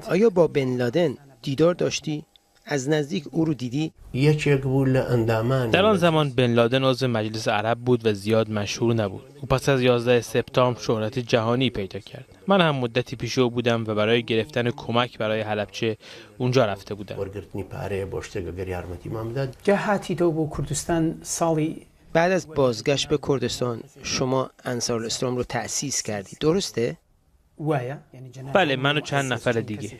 آیا با بن لادن دیدار داشتی؟ از نزدیک او رو دیدی؟ در آن زمان بن لادن عضو مجلس عرب بود و زیاد مشهور نبود. او پس از 11 سپتامبر شهرت جهانی پیدا کرد. من هم مدتی پیش او بودم و برای گرفتن کمک برای حلبچه اونجا رفته بودم. بعد از بازگشت به کردستان شما انصار الاسلام رو تأسیس کردی، درسته؟ بله، من و چند نفر دیگه.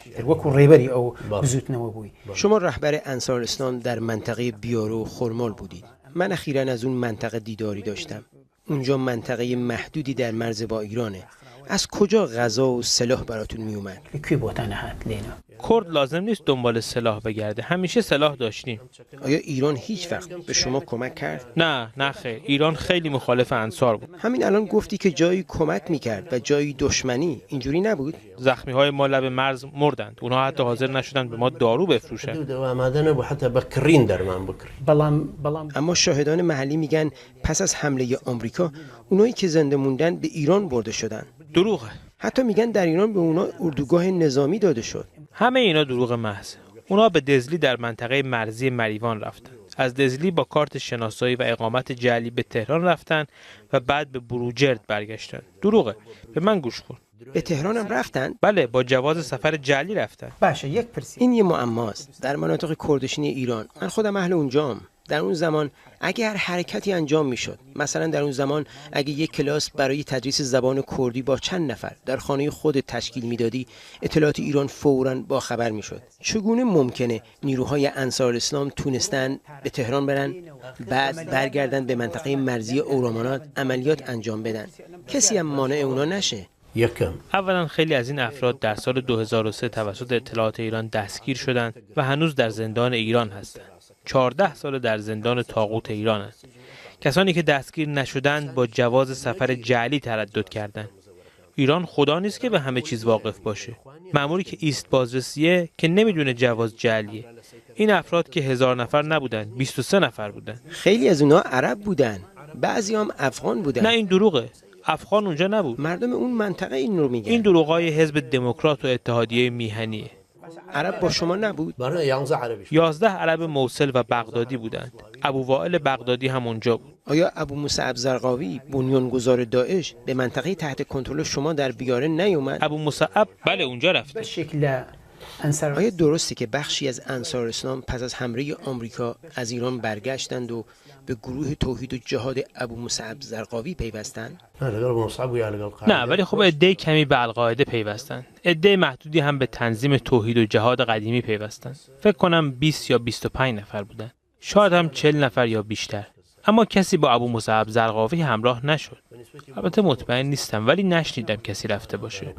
شما رهبر انصار الاسلام در منطقه بیارو و خرمال بودید. من اخیراً از اون منطقه دیداری داشتم. اونجا منطقه محدودی در مرز با ایرانه. از کجا غذا و سلاح براتون می اومد؟ کرد لازم نیست دنبال سلاح بگرده. همیشه سلاح داشتیم. آیا ایران هیچ وقت به شما کمک کرد؟ نه خیر. ایران خیلی مخالف انصار بود. همین الان گفتی که جایی کمک میکرد و جایی دشمنی. اینجوری نبود؟ زخمی های ما لب مرز مردند. اونها حتی حاضر نشدند به ما دارو بفروشند. اما شاهدان محلی میگن پس از حمله آمریکا اونایی که زنده موندن به ایران برده شدن. دروغه. حتی میگن در ایران به اونا اردوگاه نظامی داده شد. همه اینا دروغ محض. اونا به دزلی در منطقه مرزی مریوان رفتن. از دزلی با کارت شناسایی و اقامت جعلی به تهران رفتن و بعد به بروجرد برگشتن. دروغه. به من گوش کن. به تهران هم رفتن؟ بله، با جواز سفر جعلی رفتن. این یه معماست. در مناطق کردشین ایران، من خودم اهل اونجام. در اون زمان اگه هر حرکتی انجام میشد، مثلا در اون زمان اگه یک کلاس برای تدریس زبان کردی با چند نفر در خانه خودت تشکیل میدادی، اطلاعات ایران فوراً با خبر میشد. چگونه ممکنه نیروهای انصار الاسلام تونستن به تهران برن، بعد برگردن به منطقه مرزی اورامانات عملیات انجام بدن؟ کسی هم مانع اونا نشه. اولا خیلی از این افراد در سال 2003 توسط اطلاعات ایران دستگیر شدند و هنوز در زندان ایران هستند. 14 سال در زندان طاغوت ایران هستند. کسانی که دستگیر نشدند با جواز سفر جعلی تردد کردند. ایران خدا نیست که به همه چیز واقف باشه. مأموری که ایست بازرسیه که نمیدونه جواز جعلیه. این افراد که 1000 نفر نبودن، 23 نفر بودن. خیلی از اونا عرب بودن، بعضی هم افغان بودن. نه، این دروغه. افغان اونجا نبود. مردم اون منطقه این رو میگن. این دروغای حزب دموکرات و اتحادیه میهنیه. عرب با شما نبود؟ 11 عرب موصل و بغدادی بودند. ابو وائل بغدادی هم اونجا بود. آیا ابو مصعب زرقاوی، بنیانگذار داعش، به منطقه تحت کنترل شما در بیاره نیومد؟ ابو مصعب بله اونجا رفته. آیا درسته که بخشی از انصار اسلام پس از حمله آمریکا از ایران برگشتند و به گروه توحید و جهاد ابو مصعب زرقاوی پیوستند؟ نه، ولی خب عده کمی به القاعده پیوستند. عده محدودی هم به تنظیم توحید و جهاد قدیمی پیوستند. فکر کنم 20 یا 25 نفر بودند. شاید هم 40 نفر یا بیشتر. اما کسی با ابو مصعب زرقاوی همراه نشد. البته مطمئن نیستم، ولی نشنیدم کسی رفته باشه.